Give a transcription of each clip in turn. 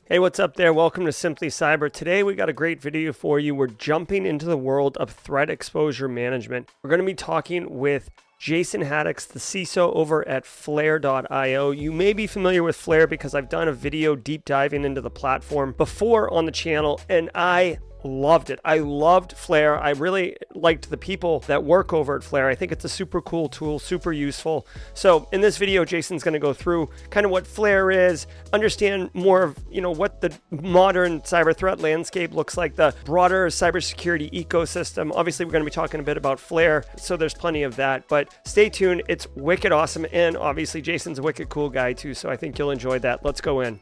Hey, what's up there? Welcome to Simply Cyber. Today we got a great video for you. We're jumping into the world of threat exposure management. We're going to be talking with Jason Haddix, the CISO over at Flare.io. You may be familiar with Flare because I've done a video deep diving into the platform before on the channel, and I loved it. I loved Flare. I really liked the people that work over at Flare. I think it's a super cool tool, super useful. So in this video, Jason's going to go through kind of what Flare is, understand more of, what the modern cyber threat landscape looks like, the broader cybersecurity ecosystem. Obviously, we're going to be talking a bit about Flare, so there's plenty of that, but stay tuned. It's wicked awesome. And obviously Jason's a wicked cool guy too. So I think you'll enjoy that. Let's go in.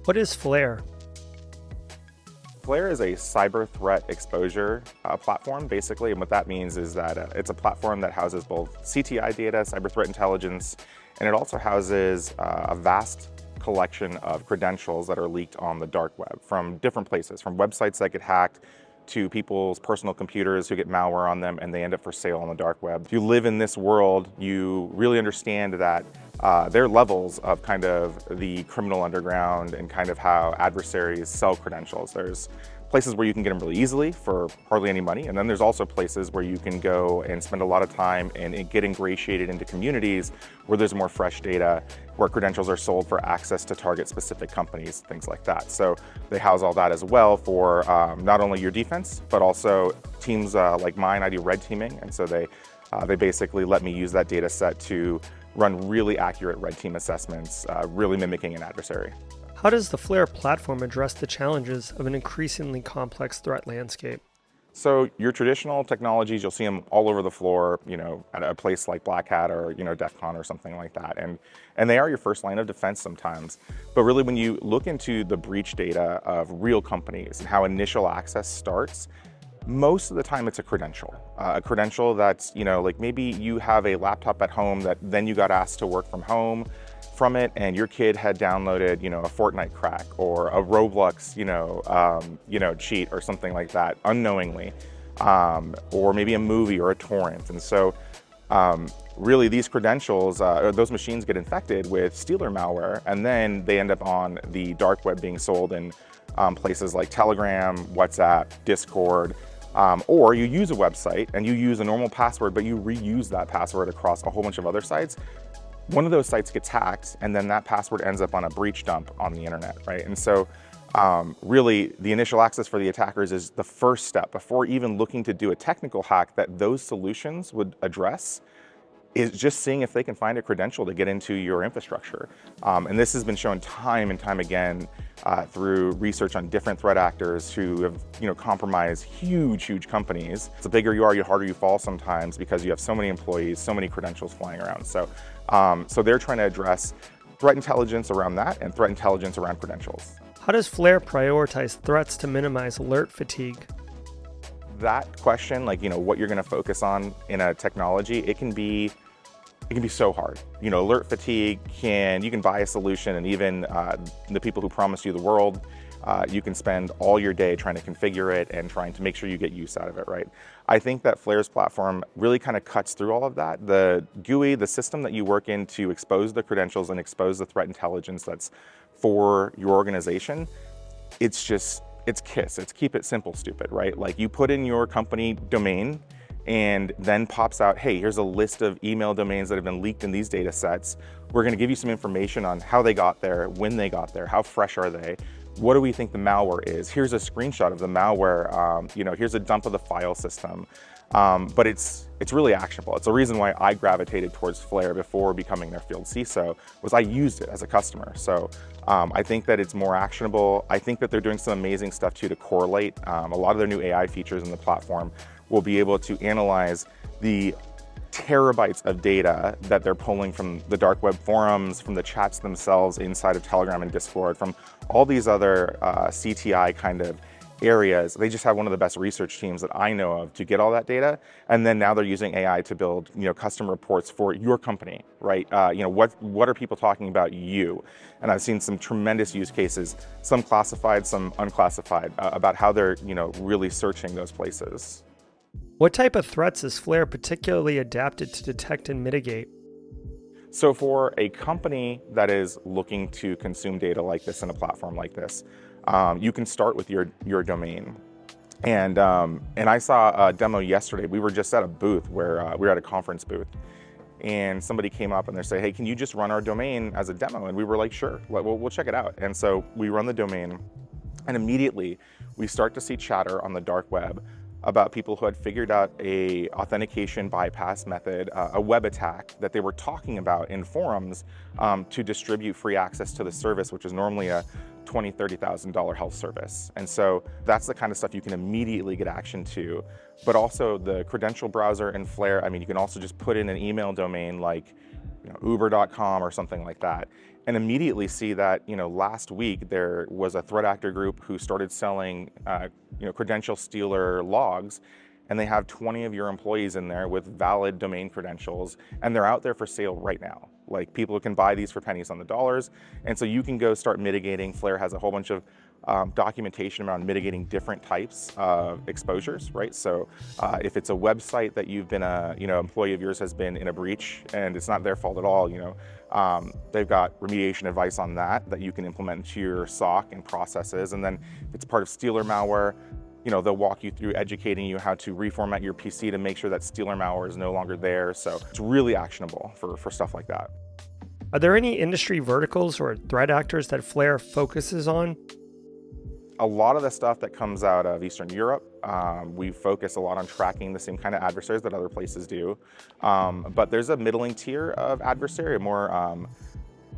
What is Flare? Flare is a cyber threat exposure platform, basically, and what that means is that it's a platform that houses both CTI data, cyber threat intelligence, and it also houses a vast collection of credentials that are leaked on the dark web from different places, from websites that get hacked to people's personal computers who get malware on them and they end up for sale on the dark web. If you live in this world, you really understand that there are levels of kind of the criminal underground and kind of how adversaries sell credentials. There's places where you can get them really easily for hardly any money, and then there's also places where you can go and spend a lot of time and get ingratiated into communities where there's more fresh data, where credentials are sold for access to target specific companies, things like that. So they house all that as well for not only your defense, but also teams like mine. I do red teaming, and so they basically let me use that data set to run really accurate red team assessments, really mimicking an adversary. How does the Flare platform address the challenges of an increasingly complex threat landscape? So your traditional technologies, you'll see them all over the floor, at a place like Black Hat or, DEF CON or something like that. And they are your first line of defense sometimes. But really when you look into the breach data of real companies and how initial access starts, most of the time it's a credential that's, like maybe you have a laptop at home that then you got asked to work from home from it, and your kid had downloaded, a Fortnite crack or a Roblox, cheat or something like that unknowingly, or maybe a movie or a torrent. And so really these credentials, those machines get infected with stealer malware, and then they end up on the dark web being sold in places like Telegram, WhatsApp, Discord, or you use a website and you use a normal password, but you reuse that password across a whole bunch of other sites. One of those sites gets hacked, and then that password ends up on a breach dump on the internet, right? And so really the initial access for the attackers is the first step before even looking to do a technical hack that those solutions would address, is just seeing if they can find a credential to get into your infrastructure. And this has been shown time and time again through research on different threat actors who have compromised huge companies. The bigger you are, the harder you fall sometimes because you have so many employees, so many credentials flying around. So they're trying to address threat intelligence around that and threat intelligence around credentials. How does Flare prioritize threats to minimize alert fatigue? That question, what you're going to focus on in a technology, it can be so hard. Alert fatigue you can buy a solution, and even the people who promise you the world, you can spend all your day trying to configure it and trying to make sure you get use out of it, right? I think that Flare's platform really kind of cuts through all of that. The GUI, the system that you work in to expose the credentials and expose the threat intelligence that's for your organization, it's KISS, it's keep it simple, stupid, right? Like you put in your company domain, and then pops out, hey, here's a list of email domains that have been leaked in these data sets. We're gonna give you some information on how they got there, when they got there, how fresh are they, what do we think the malware is? Here's a screenshot of the malware, here's a dump of the file system. But it's really actionable. It's a reason why I gravitated towards Flare before becoming their field CISO, was I used it as a customer. So I think that it's more actionable. I think that they're doing some amazing stuff too to correlate. A lot of their new AI features in the platform will be able to analyze the terabytes of data that they're pulling from the dark web forums, from the chats themselves inside of Telegram and Discord, from all these other CTI kind of areas. They just have one of the best research teams that I know of to get all that data. And then now they're using AI to build, custom reports for your company, right? What are people talking about you? And I've seen some tremendous use cases, some classified, some unclassified, about how they're, really searching those places. What type of threats is Flare particularly adapted to detect and mitigate? So for a company that is looking to consume data like this in a platform like this, you can start with your domain. And I saw a demo yesterday. We were just at a booth where we were at a conference booth, and somebody came up and they say, "Hey, can you just run our domain as a demo?" And we were like, "Sure, we'll check it out." And so we run the domain, and immediately we start to see chatter on the dark web about people who had figured out a authentication bypass method, a web attack that they were talking about in forums to distribute free access to the service, which is normally a $20,000, $30,000 health service. And so that's the kind of stuff you can immediately get action to. But also the credential browser in Flare, I mean, you can also just put in an email domain like uber.com or something like that, and immediately see that last week there was a threat actor group who started selling credential stealer logs, and they have 20 of your employees in there with valid domain credentials, and they're out there for sale right now. Like, people can buy these for pennies on the dollars, and so you can go start mitigating. Flare has a whole bunch of documentation around mitigating different types of exposures, right? So if it's a website that you've been employee of yours has been in a breach and it's not their fault at all, they've got remediation advice on that you can implement into your SOC and processes. And then if it's part of stealer malware, they'll walk you through educating you how to reformat your PC to make sure that stealer malware is no longer there. So it's really actionable for stuff like that. Are there any industry verticals or threat actors that Flare focuses on? A lot of the stuff that comes out of Eastern Europe, we focus a lot on tracking the same kind of adversaries that other places do. But there's a middling tier of adversary, more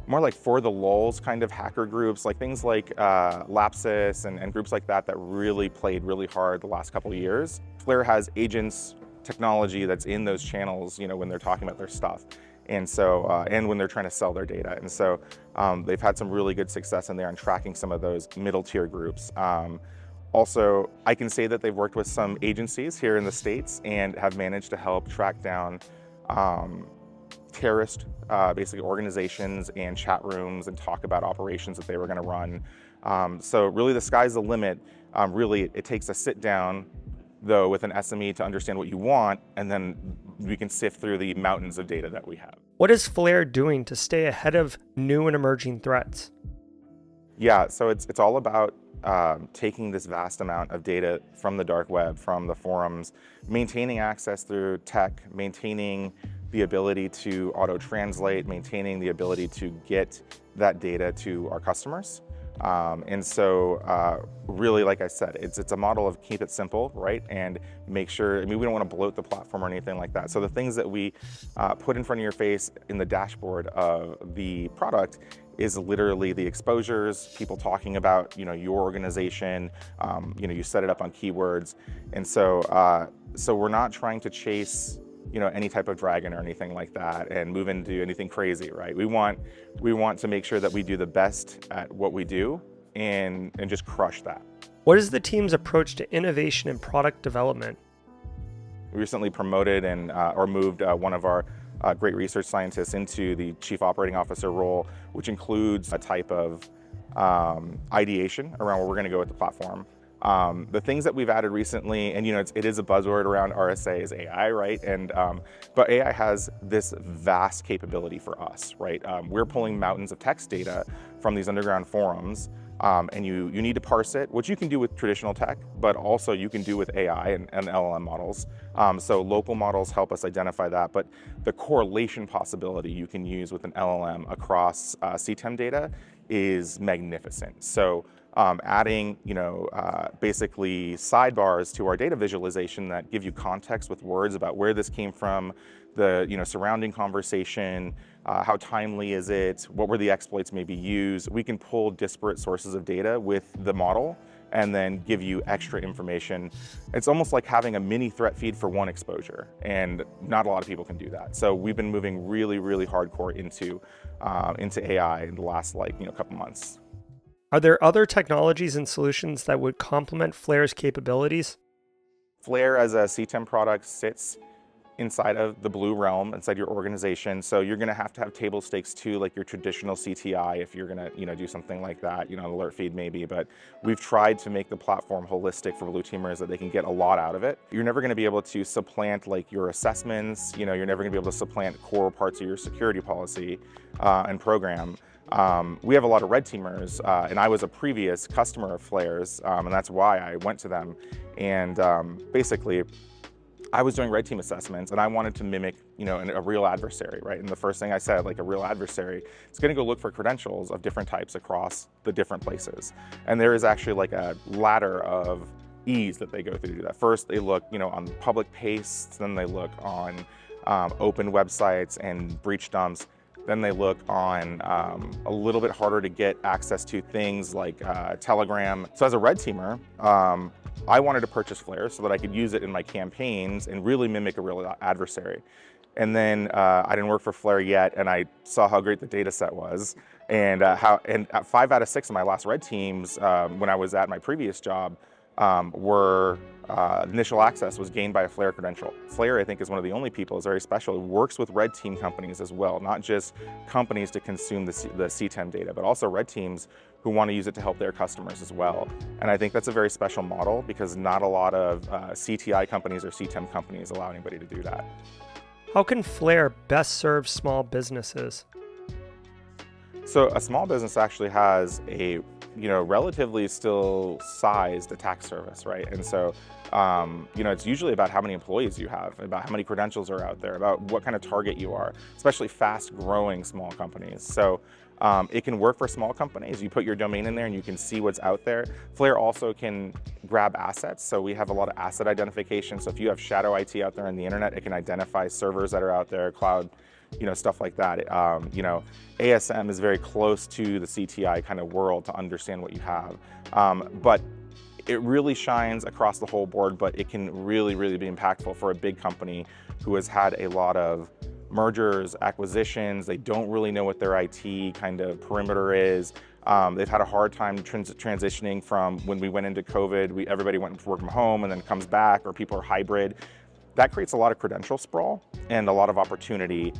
like for the lulz kind of hacker groups, like things like Lapsus and groups like that really played really hard the last couple of years. Flare has agents technology that's in those channels, when they're talking about their stuff. And so, and when they're trying to sell their data. And so they've had some really good success in there on tracking some of those middle tier groups. Also, I can say that they've worked with some agencies here in the States and have managed to help track down terrorist basically organizations and chat rooms and talk about operations that they were going to run. So really the sky's the limit. Really, it takes a sit down though with an SME to understand what you want, and then we can sift through the mountains of data that we have. What is Flare doing to stay ahead of new and emerging threats? Yeah, so it's all about taking this vast amount of data from the dark web, from the forums, maintaining access through tech, maintaining the ability to auto-translate, maintaining the ability to get that data to our customers. And so really, like I said, it's a model of keep it simple, right? And make sure, we don't want to bloat the platform or anything like that. So the things that we put in front of your face in the dashboard of the product is literally the exposures, people talking about, your organization, you set it up on keywords. And so, so we're not trying to chase any type of dragon or anything like that and move into anything crazy, right? We want to make sure that we do the best at what we do and just crush that. What is the team's approach to innovation and product development? We recently promoted and or moved one of our great research scientists into the chief operating officer role, which includes a type of ideation around where we're going to go with the platform. The things that we've added recently, and it is a buzzword around RSA, is AI, right? And but AI has this vast capability for us, right? We're pulling mountains of text data from these underground forums, and you need to parse it, which you can do with traditional tech, but also you can do with AI and LLM models. So local models help us identify that, but the correlation possibility you can use with an LLM across CTEM data is magnificent. So adding, basically sidebars to our data visualization that give you context with words about where this came from, the surrounding conversation, how timely is it, what were the exploits maybe used. We can pull disparate sources of data with the model and then give you extra information. It's almost like having a mini threat feed for one exposure, and not a lot of people can do that. So we've been moving really, really hardcore into AI in the last couple months. Are there other technologies and solutions that would complement Flare's capabilities? Flare as a CTEM product sits inside of the blue realm, inside your organization. So you're going to have table stakes too, like your traditional CTI, if you're going to, do something like that, an alert feed maybe. But we've tried to make the platform holistic for blue teamers that they can get a lot out of it. You're never going to be able to supplant like your assessments. You're never going to be able to supplant core parts of your security policy and program. We have a lot of red teamers, and I was a previous customer of Flare's, and that's why I went to them. And basically, I was doing red team assessments, and I wanted to mimic, a real adversary, right? And the first thing I said, like a real adversary, is going to go look for credentials of different types across the different places. And there is actually like a ladder of ease that they go through to do that. First, they look, on public pastes, then they look on open websites and breach dumps. Then they look on a little bit harder to get access to things like Telegram. So as a red teamer, I wanted to purchase Flare so that I could use it in my campaigns and really mimic a real adversary. And then I didn't work for Flare yet, and I saw how great the data set was, and at 5 out of 6 of my last red teams, when I was at my previous job, were initial access was gained by a Flare credential. Flare, I think, is one of the only people, is very special. It works with red team companies as well, not just companies to consume the CTEM data, but also red teams who want to use it to help their customers as well. And I think that's a very special model because not a lot of CTI companies or CTEM companies allow anybody to do that. How can Flare best serve small businesses? So a small business actually has a relatively still sized attack surface, right? And so, it's usually about how many employees you have, about how many credentials are out there, about what kind of target you are, especially fast growing small companies. So it can work for small companies. You put your domain in there and you can see what's out there. Flare also can grab assets. So we have a lot of asset identification. So if you have shadow IT out there on the internet, it can identify servers that are out there, cloud, stuff like that. ASM is very close to the CTI kind of world to understand what you have. But it really shines across the whole board, but it can really, really be impactful for a big company who has had a lot of mergers, acquisitions. They don't really know what their IT kind of perimeter is. They've had a hard time transitioning from when we went into COVID, everybody went to work from home and then comes back, or people are hybrid. That creates a lot of credential sprawl and a lot of opportunity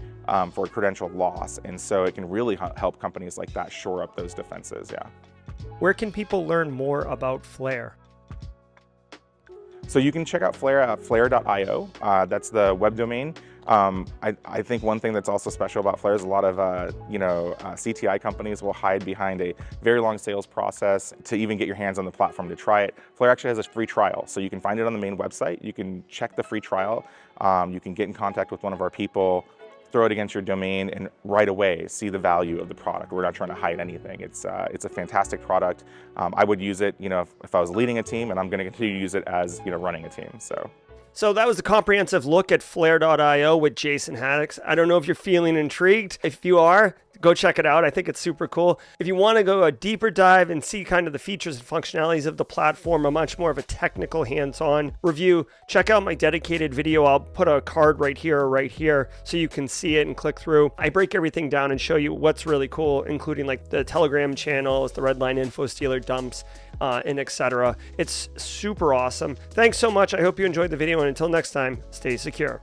for credential loss. And so it can really help companies like that shore up those defenses, yeah. Where can people learn more about Flare? So you can check out Flare at flare.io. That's the web domain. I think one thing that's also special about Flare is a lot of CTI companies will hide behind a very long sales process to even get your hands on the platform to try it. Flare actually has a free trial, so you can find it on the main website. You can check the free trial. You can get in contact with one of our people, throw it against your domain, and right away see the value of the product. We're not trying to hide anything. It's a fantastic product. I would use it, if I was leading a team, and I'm going to continue to use it as running a team. So that was a comprehensive look at Flare.io with Jason Haddix. I don't know if you're feeling intrigued. If you are, go check it out. I think it's super cool. If you want to go a deeper dive and see kind of the features and functionalities of the platform, a much more of a technical hands-on review, check out my dedicated video. I'll put a card right here, so you can see it and click through. I break everything down and show you what's really cool, including like the Telegram channels, the Redline info stealer dumps, and etc. It's super awesome. Thanks so much. I hope you enjoyed the video, and until next time, stay secure.